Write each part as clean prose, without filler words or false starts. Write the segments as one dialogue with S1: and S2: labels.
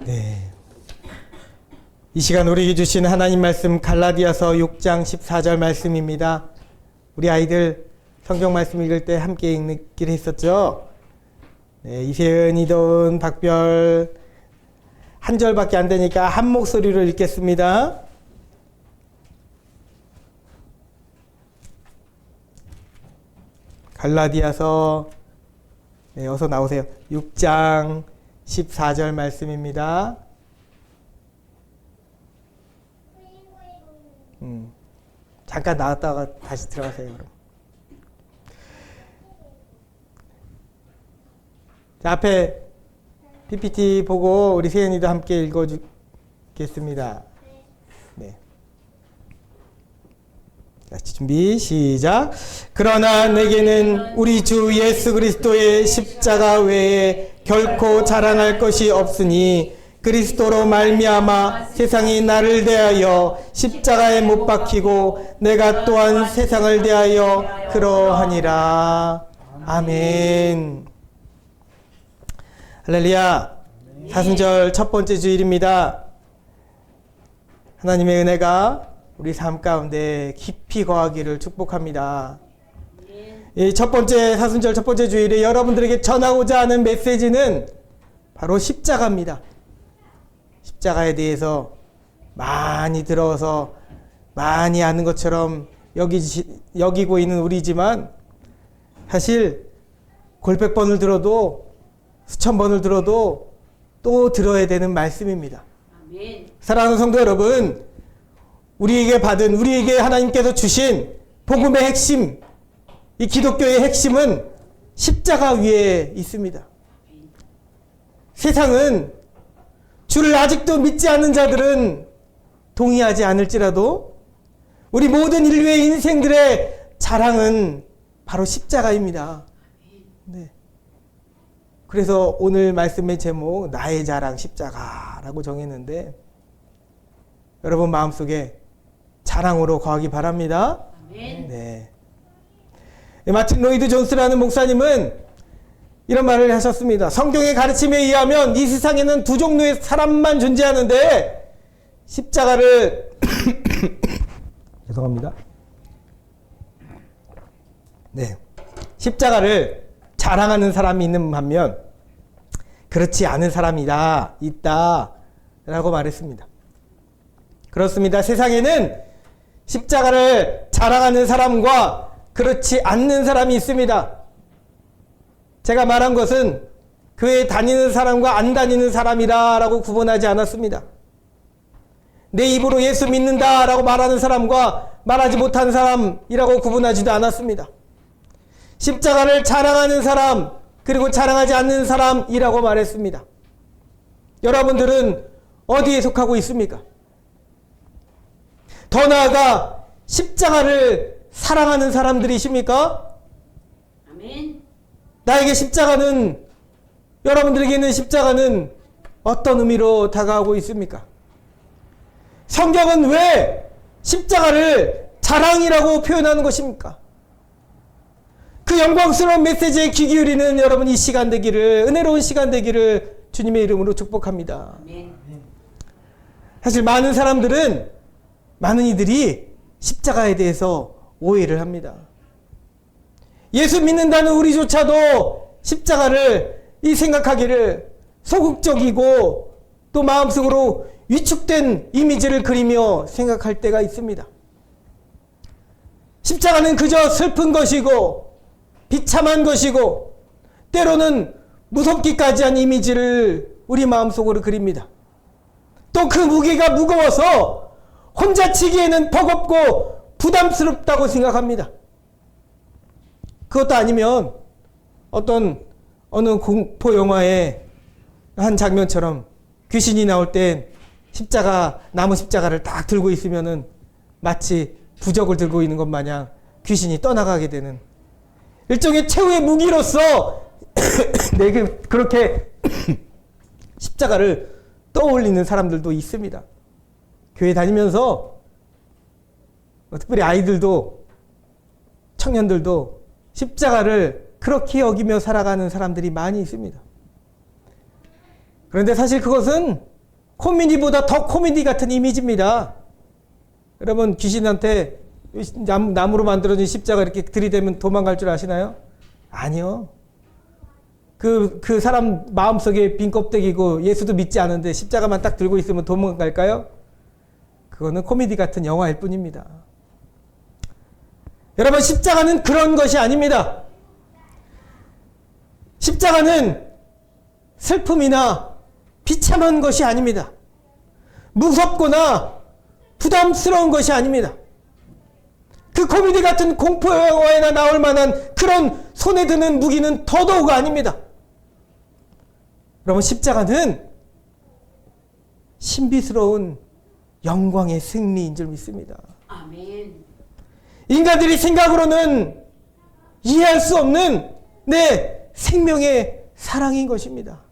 S1: 네. 이 시간 우리에게 주신 하나님 말씀 갈라디아서 6장 14절 말씀입니다. 우리 아이들 성경 말씀 읽을 때 함께 읽기로 했었죠. 네, 이세은이든 박별 한 절밖에 안 되니까 한 목소리로 읽겠습니다. 갈라디아서 네, 어서 나오세요. 6장 14절 말씀입니다. 잠깐 나갔다가 다시 들어가세요. 그럼. 자, 앞에 PPT 보고 우리 세연이도 함께 읽어주겠습니다. 네. 자, 준비 시작. 그러나 내게는 우리 주 예수 그리스도의 십자가 외에 결코 자랑할 것이 없으니 그리스도로 말미암아 세상이 나를 대하여 십자가에 못 박히고 내가 또한 세상을 대하여 그러하니라. 아멘. 할렐루야. 사순절 첫 번째 주일입니다. 하나님의 은혜가 우리 삶 가운데 깊이 거하기를 축복합니다. 이 첫 번째 사순절 첫 번째 주일에 여러분들에게 전하고자 하는 메시지는 바로 십자가입니다. 십자가에 대해서 많이 들어서 많이 아는 것처럼 여기고 있는 우리지만 사실 골백 번을 들어도 수천 번을 들어도 또 들어야 되는 말씀입니다. 아멘. 사랑하는 성도 여러분, 우리에게 하나님께서 주신 복음의 핵심, 이 기독교의 핵심은 십자가 위에 있습니다. 세상은 주를 아직도 믿지 않는 자들은 동의하지 않을지라도 우리 모든 인류의 인생들의 자랑은 바로 십자가입니다. 네. 그래서 오늘 말씀의 제목 나의 자랑 십자가라고 정했는데 여러분 마음속에 자랑으로 거하기 바랍니다. 네. 마틴 로이드 존스라는 목사님은 이런 말을 하셨습니다. 성경의 가르침에 의하면 이 세상에는 두 종류의 사람만 존재하는데 십자가를 죄송합니다. 네. 십자가를 자랑하는 사람이 있는 반면 그렇지 않은 사람이 있다라고 말했습니다. 그렇습니다. 세상에는 십자가를 자랑하는 사람과 그렇지 않는 사람이 있습니다. 제가 말한 것은 교회에 다니는 사람과 안 다니는 사람이라고 구분하지 않았습니다. 내 입으로 예수 믿는다라고 말하는 사람과 말하지 못하는 사람이라고 구분하지도 않았습니다. 십자가를 자랑하는 사람 그리고 자랑하지 않는 사람이라고 말했습니다. 여러분들은 어디에 속하고 있습니까? 더 나아가 십자가를 사랑하는 사람들이십니까? 아멘. 나에게 십자가는 여러분들에게는 십자가는 어떤 의미로 다가오고 있습니까? 성경은 왜 십자가를 자랑이라고 표현하는 것입니까? 그 영광스러운 메시지에 귀 기울이는 여러분 이 시간 되기를 은혜로운 시간 되기를 주님의 이름으로 축복합니다. 아멘. 사실 많은 이들이 십자가에 대해서 오해를 합니다. 예수 믿는다는 우리조차도 십자가를 생각하기를 소극적이고 또 마음속으로 위축된 이미지를 그리며 생각할 때가 있습니다. 십자가는 그저 슬픈 것이고 비참한 것이고 때로는 무섭기까지 한 이미지를 우리 마음속으로 그립니다. 또 그 무게가 무거워서 혼자 치기에는 버겁고 부담스럽다고 생각합니다. 그것도 아니면 어느 공포 영화의 한 장면처럼 귀신이 나올 땐 나무 십자가를 딱 들고 있으면은 마치 부적을 들고 있는 것 마냥 귀신이 떠나가게 되는 일종의 최후의 무기로서 내게 그렇게 십자가를 떠올리는 사람들도 있습니다. 교회 다니면서 특별히 아이들도 청년들도 십자가를 그렇게 여기며 살아가는 사람들이 많이 있습니다. 그런데 사실 그것은 코미디보다 더 코미디 같은 이미지입니다. 여러분, 귀신한테 나무로 만들어진 십자가 이렇게 들이대면 도망갈 줄 아시나요? 아니요. 그 사람 마음속에 빈 껍데기고 예수도 믿지 않은데 십자가만 딱 들고 있으면 도망갈까요? 그거는 코미디 같은 영화일 뿐입니다. 여러분, 십자가는 그런 것이 아닙니다. 십자가는 슬픔이나 비참한 것이 아닙니다. 무섭거나 부담스러운 것이 아닙니다. 그 코미디 같은 공포 영화에나 나올 만한 그런 손에 드는 무기는 더더욱 아닙니다. 여러분, 십자가는 신비스러운 영광의 승리인 줄 믿습니다.
S2: 아멘.
S1: 인간들이 생각으로는 이해할 수 없는 내 생명의 사랑인 것입니다.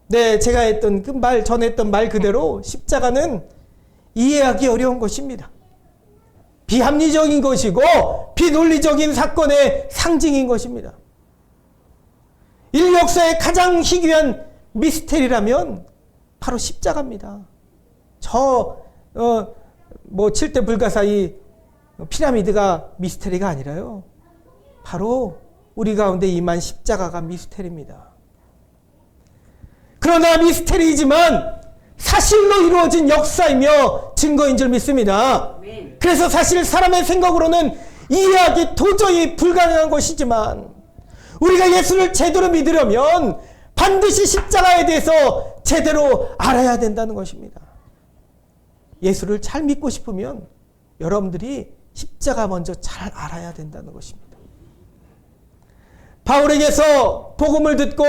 S1: 네, 제가 했던 전했던 말 그대로 십자가는 이해하기 어려운 것입니다. 비합리적인 것이고 비논리적인 사건의 상징인 것입니다. 인류 역사의 가장 희귀한 미스테리라면 바로 십자가입니다. 7대 불가사의 피라미드가 미스테리가 아니라요. 바로 우리 가운데 임한 십자가가 미스테리입니다. 그러나 미스테리이지만 사실로 이루어진 역사이며 증거인 줄 믿습니다. 그래서 사실 사람의 생각으로는 이해하기 도저히 불가능한 것이지만 우리가 예수를 제대로 믿으려면 반드시 십자가에 대해서 제대로 알아야 된다는 것입니다. 예수를 잘 믿고 싶으면 여러분들이 십자가 먼저 잘 알아야 된다는 것입니다. 바울에게서 복음을 듣고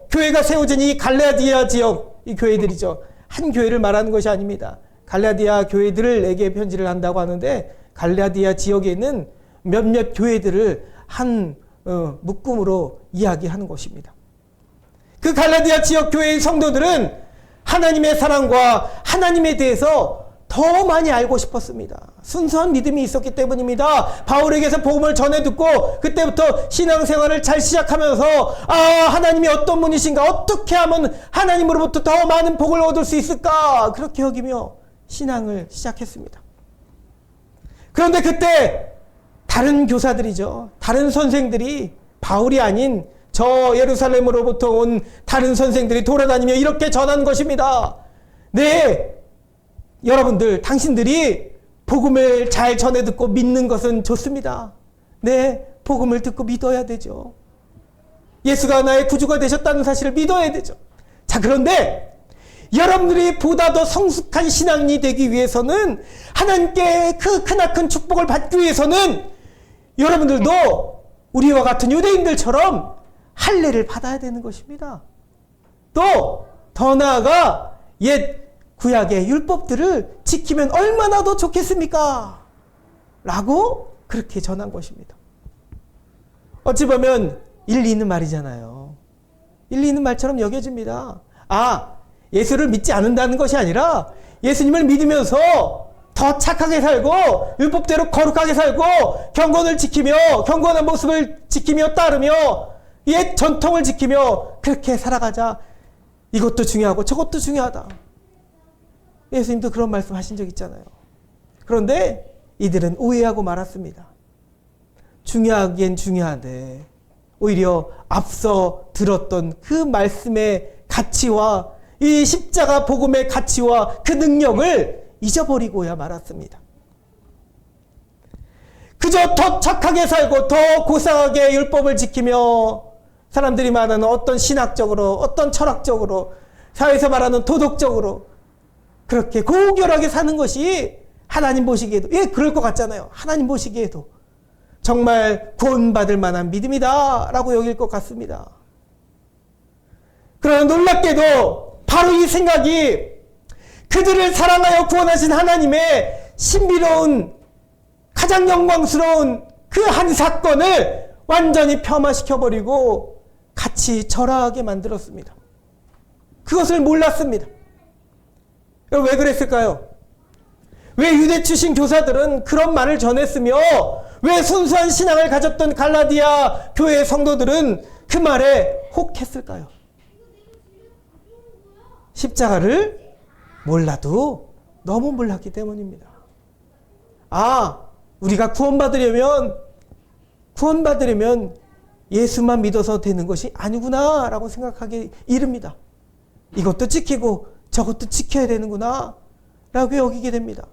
S1: 교회가 세워진 이 갈라디아 지역, 이 교회들이죠. 한 교회를 말하는 것이 아닙니다. 갈라디아 교회들에게 편지를 한다고 하는데 갈라디아 지역에 있는 몇몇 교회들을 한 묶음으로 이야기하는 것입니다. 그 갈라디아 지역 교회의 성도들은 하나님의 사랑과 하나님에 대해서 더 많이 알고 싶었습니다. 순수한 믿음이 있었기 때문입니다. 바울에게서 복음을 전해 듣고 그때부터 신앙생활을 잘 시작하면서 하나님이 어떤 분이신가, 어떻게 하면 하나님으로부터 더 많은 복을 얻을 수 있을까, 그렇게 여기며 신앙을 시작했습니다. 그런데 그때 다른 교사들이죠, 다른 선생들이, 바울이 아닌 저 예루살렘으로부터 온 다른 선생들이 돌아다니며 이렇게 전한 것입니다. 네, 여러분들, 당신들이 복음을 잘 전해 듣고 믿는 것은 좋습니다. 네, 복음을 듣고 믿어야 되죠. 예수가 나의 구주가 되셨다는 사실을 믿어야 되죠. 자, 그런데 여러분들이 보다 더 성숙한 신앙인이 되기 위해서는, 하나님께 그 크나큰 축복을 받기 위해서는 여러분들도 우리와 같은 유대인들처럼 할례를 받아야 되는 것입니다. 또 더 나아가 옛 구약의 율법들을 지키면 얼마나 더 좋겠습니까? 라고 그렇게 전한 것입니다. 어찌 보면 일리 있는 말이잖아요. 일리 있는 말처럼 여겨집니다. 예수를 믿지 않는다는 것이 아니라 예수님을 믿으면서 더 착하게 살고 율법대로 거룩하게 살고 경건을 지키며, 경건한 모습을 지키며 따르며 옛 전통을 지키며 그렇게 살아가자. 이것도 중요하고 저것도 중요하다. 예수님도 그런 말씀 하신 적 있잖아요. 그런데 이들은 오해하고 말았습니다. 중요하긴 중요한데 오히려 앞서 들었던 그 말씀의 가치와 이 십자가 복음의 가치와 그 능력을 잊어버리고야 말았습니다. 그저 더 착하게 살고 더 고상하게 율법을 지키며 사람들이 말하는 어떤 신학적으로, 어떤 철학적으로, 사회에서 말하는 도덕적으로 그렇게 고결하게 사는 것이 하나님 보시기에도, 그럴 것 같잖아요. 하나님 보시기에도 정말 구원받을 만한 믿음이다 라고 여길 것 같습니다. 그러나 놀랍게도 바로 이 생각이 그들을 사랑하여 구원하신 하나님의 신비로운, 가장 영광스러운 그 한 사건을 완전히 폄하시켜버리고 같이 절하게 만들었습니다. 그것을 몰랐습니다. 왜 그랬을까요? 왜 유대 출신 교사들은 그런 말을 전했으며 왜 순수한 신앙을 가졌던 갈라디아 교회의 성도들은 그 말에 혹했을까요? 십자가를 몰라도 너무 몰랐기 때문입니다. 우리가 구원받으려면 예수만 믿어서 되는 것이 아니구나 라고 생각하기 이릅니다. 이것도 지키고 저것도 지켜야 되는구나 라고 여기게 됩니다.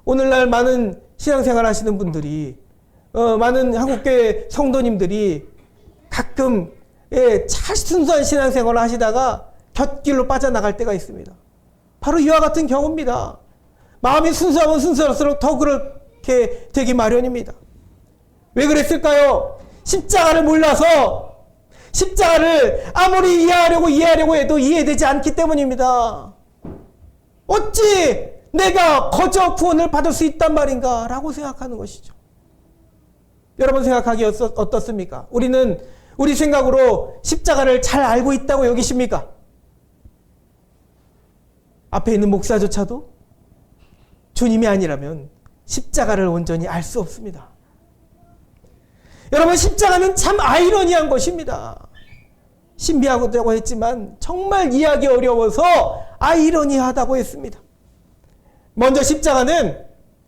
S1: 오늘날 많은 신앙생활 하시는 분들이 많은 한국교회 성도님들이 가끔 잘 순수한 신앙생활을 하시다가 곁길로 빠져나갈 때가 있습니다. 바로 이와 같은 경우입니다. 마음이 순수하면 순수할수록 더 그렇게 되기 마련입니다. 왜 그랬을까요? 십자가를 몰라서 십자가를 아무리 이해하려고 해도 이해되지 않기 때문입니다. 어찌 내가 거저 구원을 받을 수 있단 말인가 라고 생각하는 것이죠. 여러분 생각하기 어떻습니까? 우리는 우리 생각으로 십자가를 잘 알고 있다고 여기십니까? 앞에 있는 목사조차도 주님이 아니라면 십자가를 온전히 알 수 없습니다. 여러분, 십자가는 참 아이러니한 것입니다. 신비하다고 했지만 정말 이해하기 어려워서 아이러니하다고 했습니다. 먼저 십자가는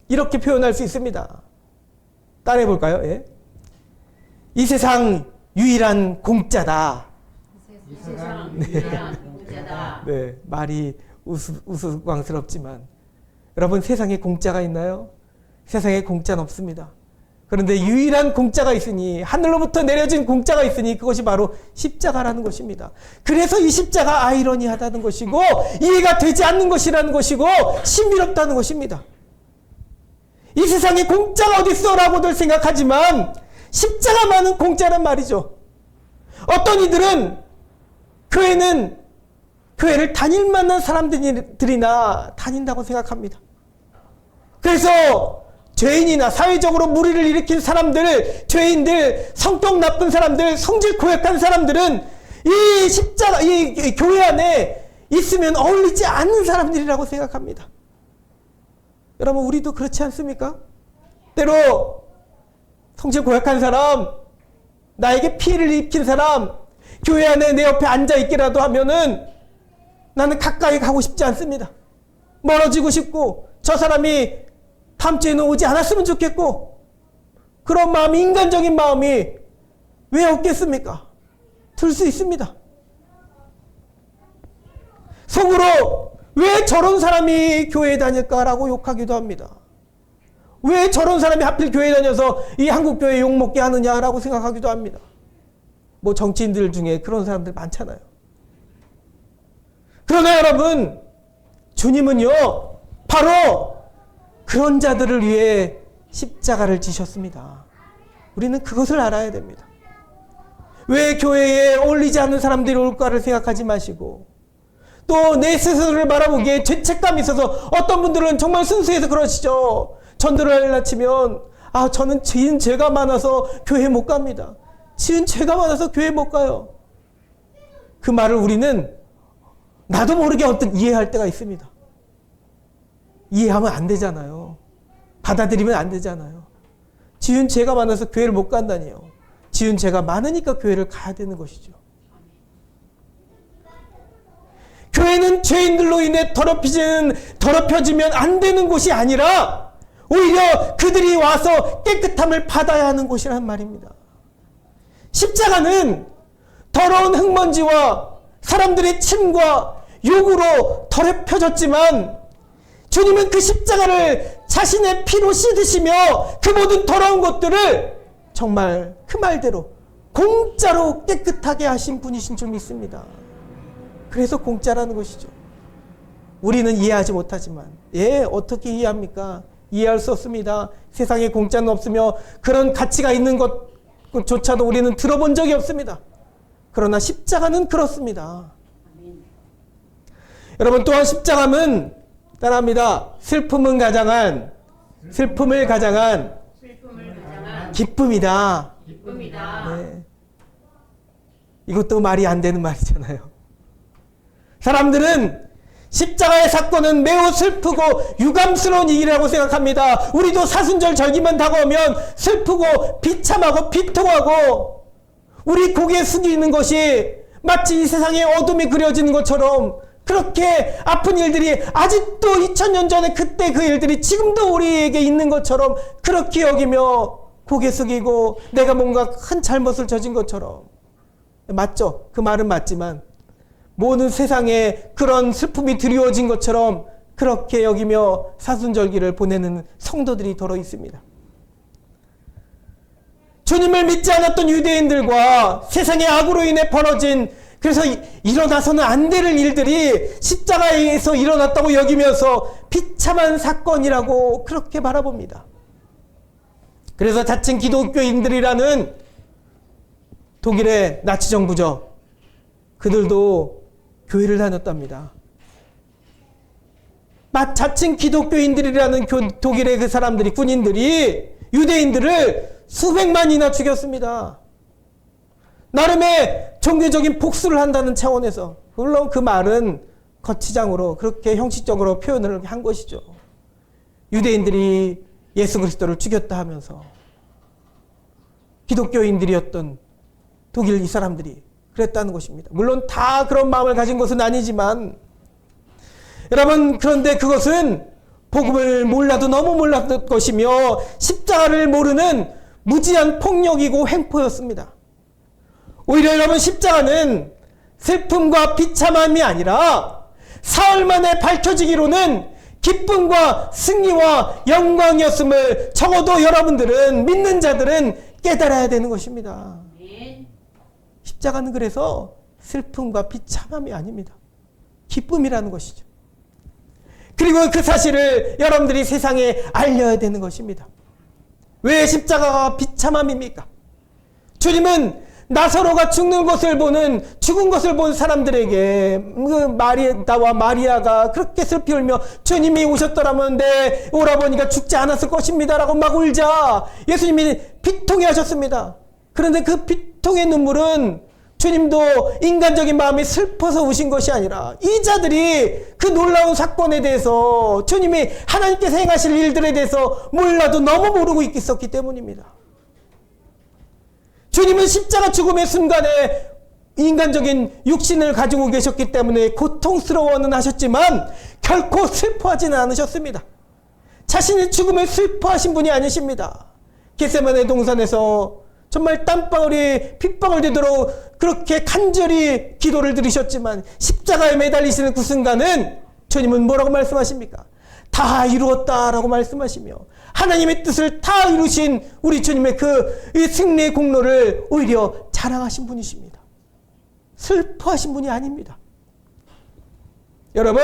S1: 이렇게 표현할 수 있습니다. 따라해 볼까요? 예. 이 세상 유일한 공짜다.
S2: 이 세상 유일한 공짜다.
S1: 네, 말이 우스꽝스럽지만 여러분, 세상에 공짜가 있나요? 세상에 공짜는 없습니다. 그런데 유일한 공짜가 있으니, 하늘로부터 내려진 공짜가 있으니 그것이 바로 십자가라는 것입니다. 그래서 이 십자가 아이러니하다는 것이고 이해가 되지 않는 것이라는 것이고 신비롭다는 것입니다. 이 세상에 공짜가 어디 있어 라고들 생각하지만 십자가만은 공짜란 말이죠. 어떤 이들은 교회를 다닐 만한 사람들이나 다닌다고 생각합니다. 그래서 죄인이나 사회적으로 무리를 일으킨 사람들, 죄인들, 성격 나쁜 사람들, 성질 고약한 사람들은 이 십자가, 이 교회 안에 있으면 어울리지 않는 사람들이라고 생각합니다. 여러분, 우리도 그렇지 않습니까? 때로 성질 고약한 사람, 나에게 피해를 입힌 사람, 교회 안에 내 옆에 앉아있기라도 하면은 나는 가까이 가고 싶지 않습니다. 멀어지고 싶고, 저 사람이 다음 주에는 오지 않았으면 좋겠고, 그런 마음이, 인간적인 마음이 왜 없겠습니까? 들 수 있습니다. 속으로 왜 저런 사람이 교회에 다닐까라고 욕하기도 합니다. 왜 저런 사람이 하필 교회에 다녀서 이 한국교회 욕먹게 하느냐라고 생각하기도 합니다. 뭐 정치인들 중에 그런 사람들 많잖아요. 그러나 여러분, 주님은요, 바로 그런 자들을 위해 십자가를 지셨습니다. 우리는 그것을 알아야 됩니다. 왜 교회에 어울리지 않는 사람들이 올까를 생각하지 마시고, 또 내 스스로를 바라보기에 죄책감이 있어서 어떤 분들은 정말 순수해서 그러시죠. 전도를 하려치면 저는 지은 죄가 많아서 교회 못 갑니다. 지은 죄가 많아서 교회 못 가요. 그 말을 우리는 나도 모르게 어떤 이해할 때가 있습니다. 이해하면 안 되잖아요. 받아들이면 안 되잖아요. 지은 죄가 많아서 교회를 못 간다니요. 지은 죄가 많으니까 교회를 가야 되는 것이죠. 교회는 죄인들로 인해 더럽혀지면 안 되는 곳이 아니라 오히려 그들이 와서 깨끗함을 받아야 하는 곳이란 말입니다. 십자가는 더러운 흙먼지와 사람들의 침과 욕으로 더럽혀졌지만 주님은 그 십자가를 자신의 피로 씻으시며 그 모든 더러운 것들을 정말 그 말대로 공짜로 깨끗하게 하신 분이신 줄 믿습니다. 그래서 공짜라는 것이죠. 우리는 이해하지 못하지만, 어떻게 이해합니까? 이해할 수 없습니다. 세상에 공짜는 없으며 그런 가치가 있는 것조차도 우리는 들어본 적이 없습니다. 그러나 십자가는 그렇습니다. 여러분, 또한 십자가는 따라합니다. 슬픔을 가장한 기쁨이다. 네. 이것도 말이 안 되는 말이잖아요. 사람들은 십자가의 사건은 매우 슬프고 유감스러운 일이라고 생각합니다. 우리도 사순절 절기만 다가오면 슬프고 비참하고 비통하고 우리 고개 숙이는 것이 마치 이 세상에 어둠이 그려지는 것처럼 그렇게 아픈 일들이 아직도 2000년 전에 그때 그 일들이 지금도 우리에게 있는 것처럼 그렇게 여기며 고개 숙이고 내가 뭔가 큰 잘못을 저진 것처럼. 맞죠? 그 말은 맞지만 모든 세상에 그런 슬픔이 드리워진 것처럼 그렇게 여기며 사순절기를 보내는 성도들이 더러 있습니다. 주님을 믿지 않았던 유대인들과 세상의 악으로 인해 벌어진, 그래서 일어나서는 안 될 일들이 십자가에서 일어났다고 여기면서 비참한 사건이라고 그렇게 바라봅니다. 그래서 자칭 기독교인들이라는 독일의 나치 정부죠. 그들도 교회를 다녔답니다. 자칭 기독교인들이라는 독일의 그 사람들이, 군인들이 유대인들을 수백만이나 죽였습니다. 나름의 종교적인 복수를 한다는 차원에서. 물론 그 말은 거치장으로 그렇게 형식적으로 표현을 한 것이죠. 유대인들이 예수 그리스도를 죽였다 하면서 기독교인들이었던 독일 이 사람들이 그랬다는 것입니다. 물론 다 그런 마음을 가진 것은 아니지만, 여러분, 그런데 그것은 복음을 몰라도 너무 몰랐던 것이며 십자가를 모르는 무지한 폭력이고 횡포였습니다. 오히려 여러분, 십자가는 슬픔과 비참함이 아니라 사흘 만에 밝혀지기로는 기쁨과 승리와 영광이었음을 적어도 여러분들은, 믿는 자들은 깨달아야 되는 것입니다. 십자가는 그래서 슬픔과 비참함이 아닙니다. 기쁨이라는 것이죠. 그리고 그 사실을 여러분들이 세상에 알려야 되는 것입니다. 왜 십자가가 비참함입니까? 주님은 나사로가 죽는 것을 보는, 죽은 것을 본 사람들에게 그 마리아와 마리아가 그렇게 슬피 울며 주님이 오셨더라면 내 오라버니가 죽지 않았을 것입니다 라고 막 울자 예수님이 비통해 하셨습니다. 그런데 그 비통의 눈물은 주님도 인간적인 마음이 슬퍼서 우신 것이 아니라 이 자들이 그 놀라운 사건에 대해서, 주님이 하나님께서 행하실 일들에 대해서 몰라도 너무 모르고 있었기 때문입니다. 주님은 십자가 죽음의 순간에 인간적인 육신을 가지고 계셨기 때문에 고통스러워는 하셨지만 결코 슬퍼하지는 않으셨습니다. 자신의 죽음을 슬퍼하신 분이 아니십니다. 겟세마네 동산에서 정말 땀방울이 핏방울 되도록 그렇게 간절히 기도를 드리셨지만 십자가에 매달리시는 그 순간은 주님은 뭐라고 말씀하십니까? 다 이루었다라고 말씀하시며 하나님의 뜻을 다 이루신 우리 주님의 그 승리의 공로를 오히려 자랑하신 분이십니다. 슬퍼하신 분이 아닙니다. 여러분,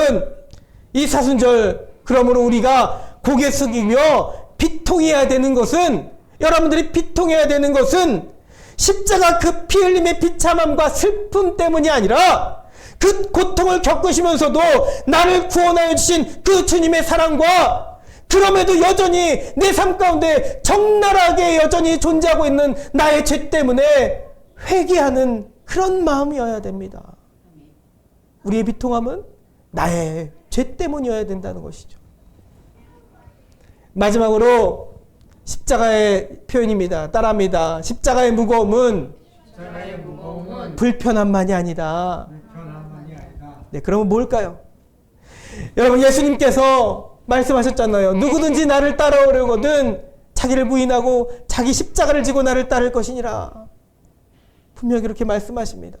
S1: 이 사순절, 그러므로 우리가 고개 숙이며 비통해야 되는 것은, 여러분들이 비통해야 되는 것은 십자가 그 피 흘림의 비참함과 슬픔 때문이 아니라 그 고통을 겪으시면서도 나를 구원하여 주신 그 주님의 사랑과, 그럼에도 여전히 내 삶 가운데 적나라하게 여전히 존재하고 있는 나의 죄 때문에 회개하는 그런 마음이어야 됩니다. 우리의 비통함은 나의 죄 때문이어야 된다는 것이죠. 마지막으로 십자가의 표현입니다. 따라합니다. 십자가의 무거움은 불편함만이 아니다. 네, 그러면 뭘까요? 여러분, 예수님께서 말씀하셨잖아요. 누구든지 나를 따라오려거든 자기를 부인하고 자기 십자가를 지고 나를 따를 것이니라. 분명히 그렇게 말씀하십니다.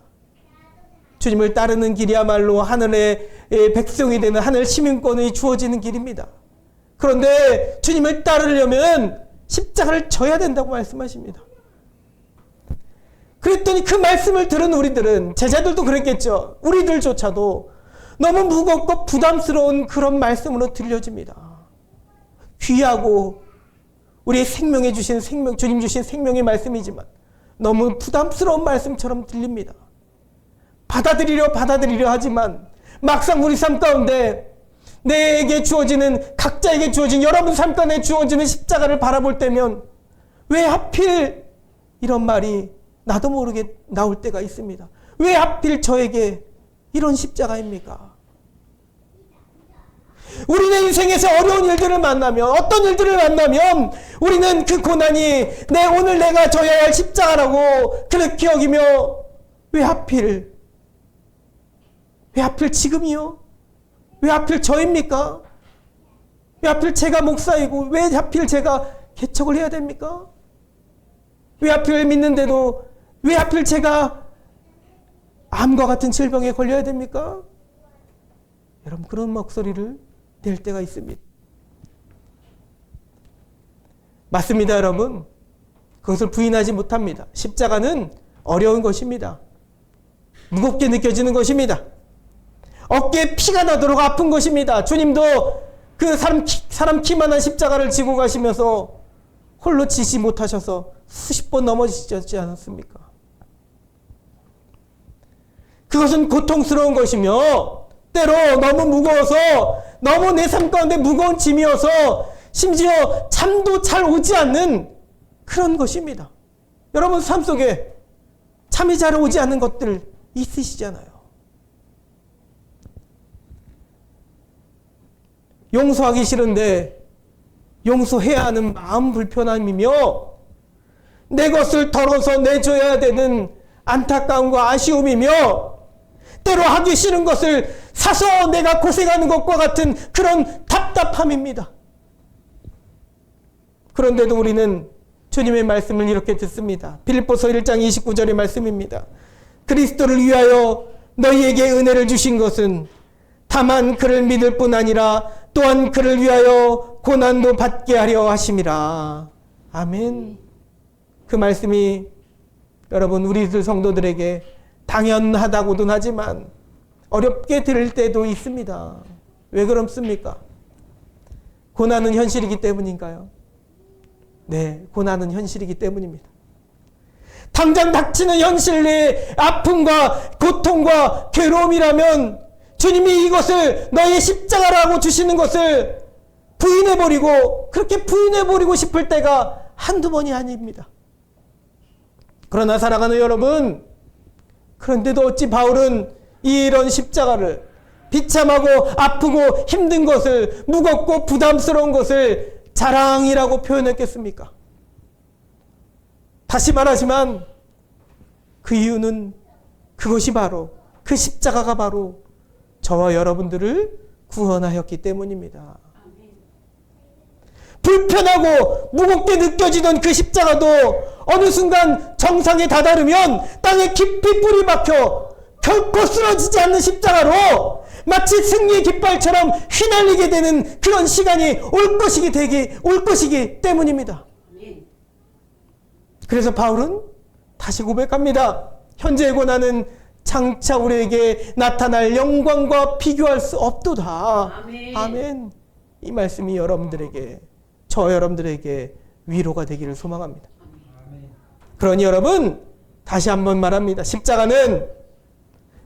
S1: 주님을 따르는 길이야말로 하늘의 백성이 되는 하늘 시민권이 주어지는 길입니다. 그런데 주님을 따르려면 십자가를 져야 된다고 말씀하십니다. 그랬더니 그 말씀을 들은 우리들은, 제자들도 그랬겠죠. 우리들조차도 너무 무겁고 부담스러운 그런 말씀으로 들려집니다. 귀하고 우리의 생명에 주신 생명, 주님 주신 생명의 말씀이지만 너무 부담스러운 말씀처럼 들립니다. 받아들이려 하지만 막상 우리 삶 가운데 내게 주어지는, 각자에게 주어진, 여러분 삶 가운데 주어지는 십자가를 바라볼 때면 왜 하필 이런 말이 나도 모르게 나올 때가 있습니다. 왜 하필 저에게 이런 십자가입니까? 우리는 인생에서 어려운 일들을 만나면, 어떤 일들을 만나면 우리는 그 고난이 오늘 내가 져야 할 십자가라고 그렇게 여기며 왜 하필 왜 하필 지금이요? 왜 하필 저입니까? 왜 하필 제가 목사이고 왜 하필 제가 개척을 해야 됩니까? 왜 하필 믿는데도 왜 하필 제가 암과 같은 질병에 걸려야 됩니까? 여러분 그런 목소리를 낼 때가 있습니다. 맞습니다, 여러분. 그것을 부인하지 못합니다. 십자가는 어려운 것입니다. 무겁게 느껴지는 것입니다. 어깨에 피가 나도록 아픈 것입니다. 주님도 그 사람 키만한 십자가를 지고 가시면서 홀로 지지 못하셔서 수십 번 넘어지셨지 않았습니까? 그것은 고통스러운 것이며 때로 너무 무거워서 너무 내 삶 가운데 무거운 짐이어서 심지어 잠도 잘 오지 않는 그런 것입니다. 여러분 삶 속에 잠이 잘 오지 않는 것들 있으시잖아요. 용서하기 싫은데 용서해야 하는 마음 불편함이며 내 것을 덜어서 내줘야 되는 안타까움과 아쉬움이며 때로 하기 싫은 것을 사서 내가 고생하는 것과 같은 그런 답답함입니다. 그런데도 우리는 주님의 말씀을 이렇게 듣습니다. 빌립보서 1장 29절의 말씀입니다. 그리스도를 위하여 너희에게 은혜를 주신 것은 다만 그를 믿을 뿐 아니라 또한 그를 위하여 고난도 받게 하려 하심이라. 아멘. 그 말씀이 여러분 우리들 성도들에게 당연하다고는 하지만 어렵게 들을 때도 있습니다. 왜 그렇습니까? 고난은 현실이기 때문인가요? 네, 고난은 현실이기 때문입니다. 당장 닥치는 현실의 아픔과 고통과 괴로움이라면 주님이 이것을 너의 십자가라고 주시는 것을 부인해버리고 그렇게 부인해버리고 싶을 때가 한두 번이 아닙니다. 그러나 사랑하는 여러분, 그런데도 어찌 바울은 이런 십자가를 비참하고 아프고 힘든 것을 무겁고 부담스러운 것을 자랑이라고 표현했겠습니까? 다시 말하지만 그 이유는 그것이 바로 그 십자가가 바로 저와 여러분들을 구원하였기 때문입니다. 불편하고 무겁게 느껴지던 그 십자가도 어느 순간 정상에 다다르면 땅에 깊이 뿌리 박혀 결코 쓰러지지 않는 십자가로 마치 승리의 깃발처럼 휘날리게 되는 그런 시간이 올 것이기 때문입니다. 그래서 바울은 다시 고백합니다. 현재의 고난은 장차 우리에게 나타날 영광과 비교할 수 없도다.
S2: 아멘.
S1: 아멘. 이 말씀이 여러분들에게, 저 여러분들에게 위로가 되기를 소망합니다. 그러니 여러분, 다시 한번 말합니다. 십자가는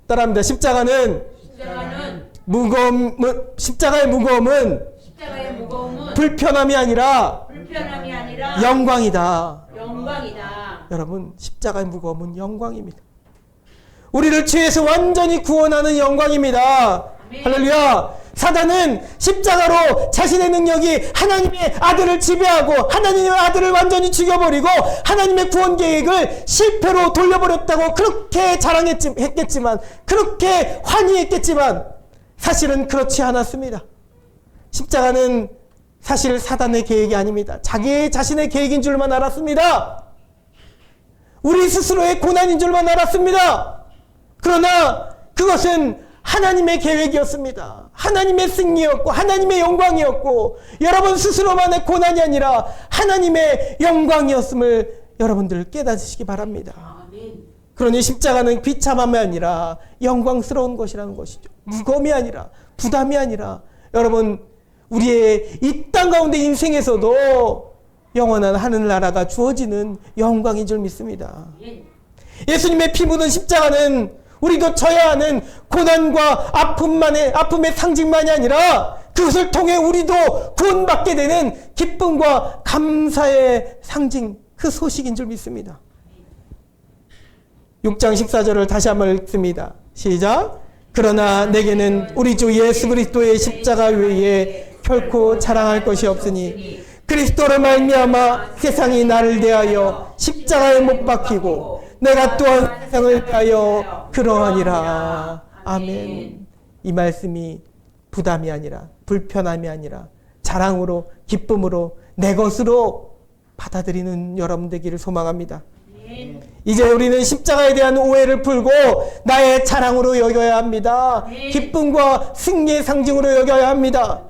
S1: 따라합니다. 십자가의 무거움은 불편함이 아니라 영광이다. 여러분, 십자가의 무거움은 영광입니다. 우리를 죄에서 완전히 구원하는 영광입니다. 아멘. 할렐루야. 사단은 십자가로 자신의 능력이 하나님의 아들을 지배하고 하나님의 아들을 완전히 죽여버리고 하나님의 구원 계획을 실패로 돌려버렸다고 그렇게 자랑했겠지만, 그렇게 환희했겠지만 사실은 그렇지 않았습니다. 십자가는 사실 사단의 계획이 아닙니다. 자신의 계획인 줄만 알았습니다. 우리 스스로의 고난인 줄만 알았습니다. 그러나 그것은 하나님의 계획이었습니다. 하나님의 승리였고 하나님의 영광이었고 여러분 스스로만의 고난이 아니라 하나님의 영광이었음을 여러분들 깨닫으시기 바랍니다. 그러니 십자가는 비참함이 아니라 영광스러운 것이라는 것이죠. 무거움이 아니라 부담이 아니라 여러분 우리의 이 땅 가운데 인생에서도 영원한 하늘나라가 주어지는 영광인 줄 믿습니다. 예수님의 피 묻은 십자가는 우리도 져야 하는 고난과 아픔의 상징만이 아니라 그것을 통해 우리도 구원받게 되는 기쁨과 감사의 상징, 그 소식인 줄 믿습니다. 6장 14절을 다시 한번 읽습니다. 시작. 그러나 내게는 우리 주 예수 그리스도의 십자가 외에 결코 자랑할 것이 없으니 그리스도로 말미암아 세상이 나를 대하여 십자가에 못 박히고 내가 또한 세상을 대하여 그러하니라. 아멘. 이 말씀이 부담이 아니라 불편함이 아니라 자랑으로 기쁨으로 내 것으로 받아들이는 여러분 되기를 소망합니다. 이제 우리는 십자가에 대한 오해를 풀고 나의 자랑으로 여겨야 합니다. 기쁨과 승리의 상징으로 여겨야 합니다.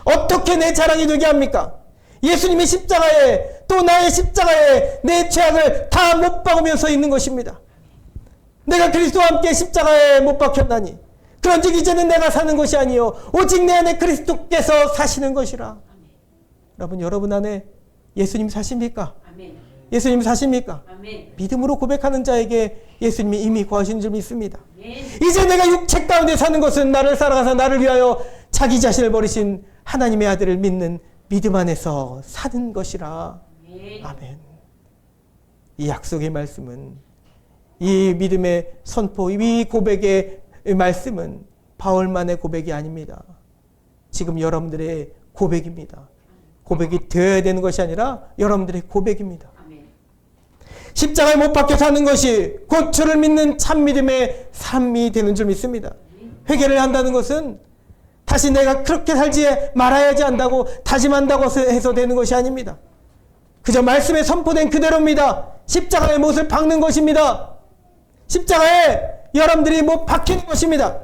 S1: 어떻게 내 자랑이 되게 합니까? 예수님이 십자가에 또 나의 십자가에 내 죄악을 다 못 박으면서 있는 것입니다. 내가 그리스도와 함께 십자가에 못 박혔나니 그런즉 이제는 내가 사는 것이 아니요 오직 내 안에 그리스도께서 사시는 것이라. 여러분, 여러분 안에 예수님 사십니까? 예수님 사십니까? 믿음으로 고백하는 자에게 예수님이 이미 거하신 줄 믿습니다. 이제 내가 육체 가운데 사는 것은 나를 사랑하사 나를 위하여 자기 자신을 버리신 하나님의 아들을 믿는 믿음 안에서 사는 것이라. 아멘. 이 약속의 말씀은, 이 믿음의 선포, 이 고백의 말씀은 바울만의 고백이 아닙니다. 지금 여러분들의 고백입니다. 고백이 되어야 되는 것이 아니라 여러분들의 고백입니다. 십자가에 못 박혀 사는 것이 곧 주를 믿는 참 믿음의 삶이 되는 줄 믿습니다. 회개를 한다는 것은 다시 내가 그렇게 살지 말아야지 한다고 다짐한다고 해서 되는 것이 아닙니다. 그저 말씀에 선포된 그대로입니다. 십자가에 못을 박는 것입니다. 십자가에 여러분들이 못 박히는 것입니다.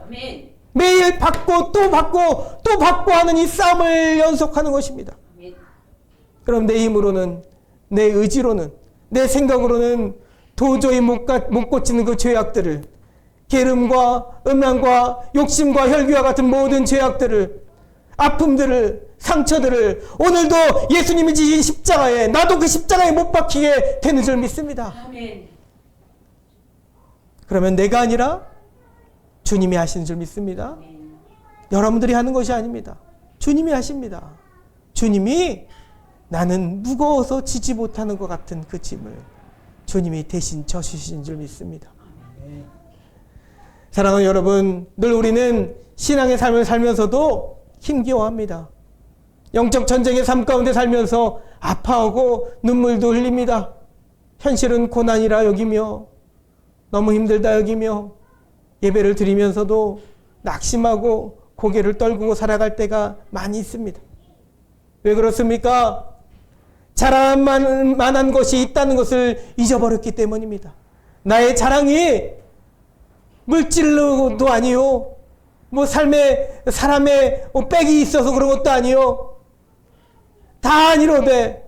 S1: 매일 받고 또 받고 또 받고 하는 이 싸움을 연속하는 것입니다. 그럼 내 힘으로는, 내 의지로는, 내 생각으로는 도저히 못 고치는 그 죄악들을, 게으름과 음란과 욕심과 혈기와 같은 모든 죄악들을, 아픔들을, 상처들을 오늘도 예수님이 지신 십자가에, 나도 그 십자가에 못 박히게 되는 줄 믿습니다. 그러면 내가 아니라 주님이 하시는 줄 믿습니다. 여러분들이 하는 것이 아닙니다. 주님이 하십니다. 주님이 나는 무거워서 지지 못하는 것 같은 그 짐을 주님이 대신 져주신 줄 믿습니다. 사랑하는 여러분, 늘 우리는 신앙의 삶을 살면서도 힘겨워합니다. 영적 전쟁의 삶 가운데 살면서 아파하고 눈물도 흘립니다. 현실은 고난이라 여기며 너무 힘들다 여기며 예배를 드리면서도 낙심하고 고개를 떨구고 살아갈 때가 많이 있습니다. 왜 그렇습니까? 자랑할 만한 것이 있다는 것을 잊어버렸기 때문입니다. 나의 자랑이 물질로도 아니요, 뭐 삶에 사람의 빽이 있어서 그런 것도 아니요, 다 아니로되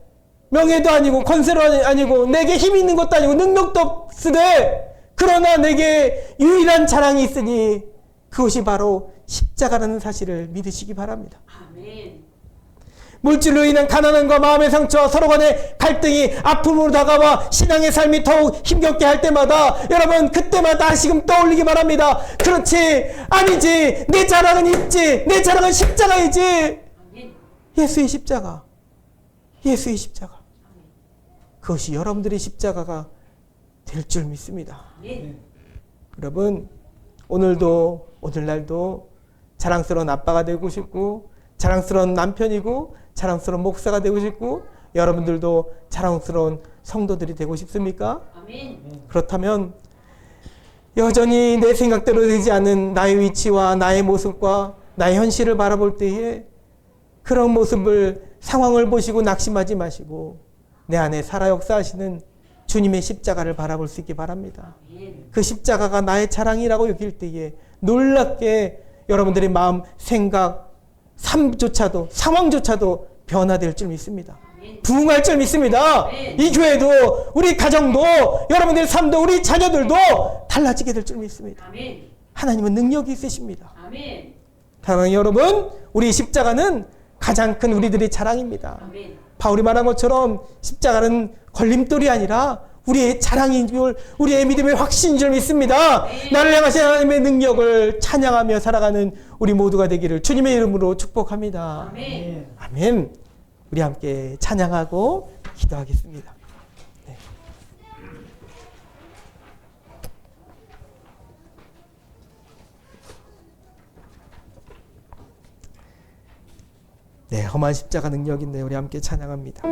S1: 명예도 아니고 권세도 아니고 내게 힘이 있는 것도 아니고 능력도 없으되 그러나 내게 유일한 자랑이 있으니 그것이 바로 십자가라는 사실을 믿으시기 바랍니다.
S2: 아멘.
S1: 물질로 인한 가난함과 마음의 상처와 서로 간의 갈등이 아픔으로 다가와 신앙의 삶이 더욱 힘겹게 할 때마다 여러분 그때마다 다시금 떠올리기 바랍니다. 그렇지, 아니지, 내 자랑은 있지, 내 자랑은 십자가이지.
S2: 아멘.
S1: 예수의 십자가, 예수의 십자가, 그것이 여러분들의 십자가가 될 줄 믿습니다.
S2: 아멘.
S1: 여러분, 오늘도 오늘날도 자랑스러운 아빠가 되고 싶고 자랑스러운 남편이고 자랑스러운 목사가 되고 싶고 여러분들도 자랑스러운 성도들이 되고 싶습니까?
S2: 아멘.
S1: 그렇다면 여전히 내 생각대로 되지 않은 나의 위치와 나의 모습과 나의 현실을 바라볼 때에 그런 모습을, 상황을 보시고 낙심하지 마시고 내 안에 살아 역사하시는 주님의 십자가를 바라볼 수 있기 바랍니다.
S2: 아멘.
S1: 그 십자가가 나의 자랑이라고 여길 때에 놀랍게 여러분들의 마음, 생각, 삶조차도, 상황조차도 변화될 줄 믿습니다. 부흥할 줄 믿습니다. 이 교회도, 우리 가정도, 여러분들의 삶도, 우리 자녀들도 달라지게 될 줄 믿습니다.
S2: 아멘.
S1: 하나님은 능력이 있으십니다.
S2: 아멘.
S1: 사랑하는 여러분, 우리 십자가는 가장 큰 우리들의 자랑입니다.
S2: 아멘.
S1: 바울이 말한 것처럼 십자가는 걸림돌이 아니라 우리의 자랑인 줄, 우리의 믿음의 확신인 줄 믿습니다. 나를 향하신 하나님의 능력을 찬양하며 살아가는 우리 모두가 되기를 주님의 이름으로 축복합니다.
S2: 아멘.
S1: 아멘. 우리 함께 찬양하고 기도하겠습니다. 네. 네, 험한 십자가 능력인데 우리 함께 찬양합니다.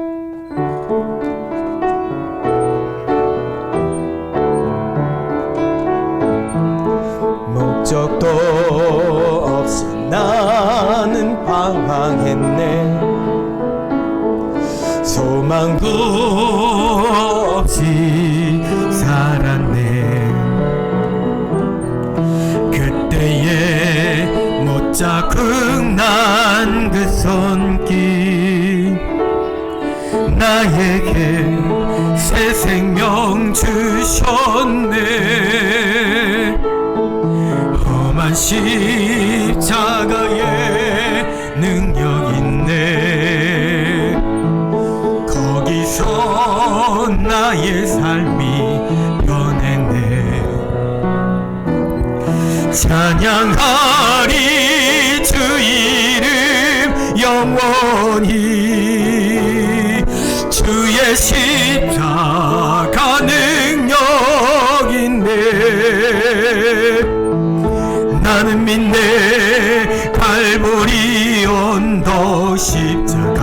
S1: 목적도 당했네. 소망도 없이 살았네. 그때에 못 자국난 그 손길, 나에게 새 생명 주셨네. 험한 십자가에 능력 있네. 거기서 나의 삶이 변했네. 찬양하리 주 이름 영원히. 주의 십자가 능력 있네. 나는 믿네 갈보리 언덕 십자가.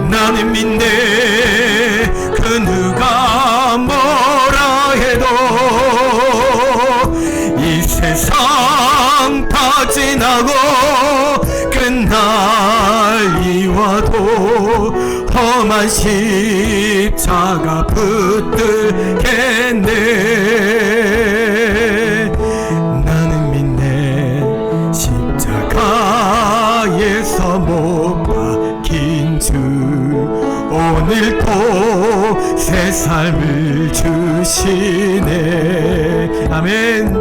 S1: 나는 믿네 그 누가 뭐라 해도 이 세상 다 지나고 끝날이 와도 험한 십자가 붙들겠네. 나는 믿네 십자가에서 못 박힌 주, 오늘도 새 삶을 주시네. 아멘.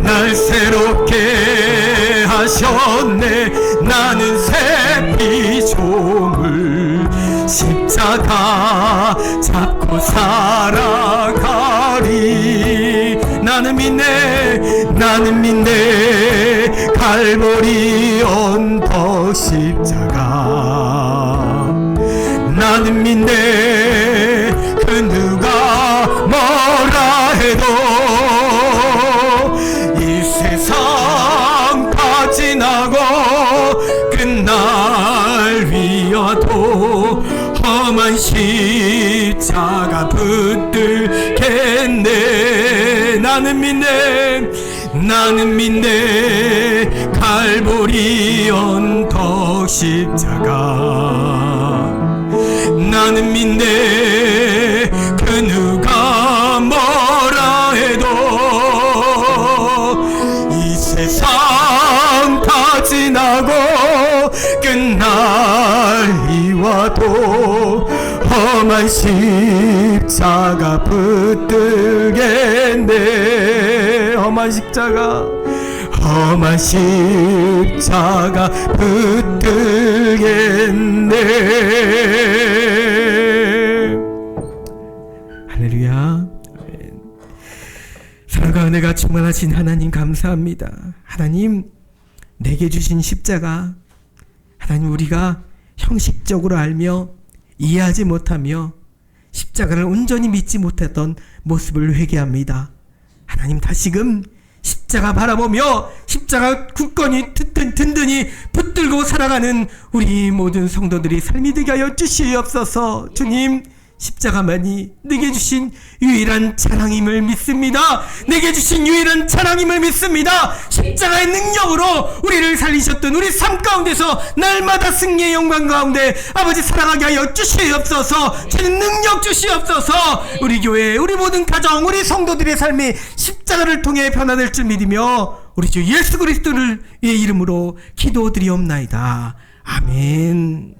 S1: 날 새롭게 하셨네. 나는 새 피조물, 십자가 잡고 살아가리. 나는 믿네, 나는 믿네 갈보리 언덕 십자가. 나는 믿네 그 누가 뭐라 해도 이 세상 다 지나고 끝날 위여도 험한 십자가 붙들겠네. 나는 믿네, 나는 믿네 갈보리 언덕 십자가. 나는 믿네 그 누가 뭐라 해도 이 세상 다 지나고 끝날이 와도 험한 십자가 붙들겠네. 험한 십자가, 험한 십자가 붙들겠네. 할렐루야. 아멘. 사랑과 은혜가 충만하신 하나님 감사합니다. 하나님, 내게 주신 십자가, 하나님 우리가 형식적으로 알며 이해하지 못하며 십자가를 온전히 믿지 못했던 모습을 회개합니다. 하나님, 다시금 십자가 바라보며 십자가 굳건히 든든히 붙들고 살아가는 우리 모든 성도들이 삶이 되게 하여 주시옵소서. 주님, 십자가만이 내게 주신 유일한 자랑임을 믿습니다. 내게 주신 유일한 자랑임을 믿습니다. 십자가의 능력으로 우리를 살리셨던 우리 삶 가운데서 날마다 승리의 영광 가운데 아버지 살아가게 하여 주시옵소서. 주님 능력 주시옵소서. 우리 교회, 우리 모든 가정, 우리 성도들의 삶이 십자가를 통해 변화될 줄 믿으며 우리 주 예수 그리스도를 이름으로 기도드리옵나이다. 아멘.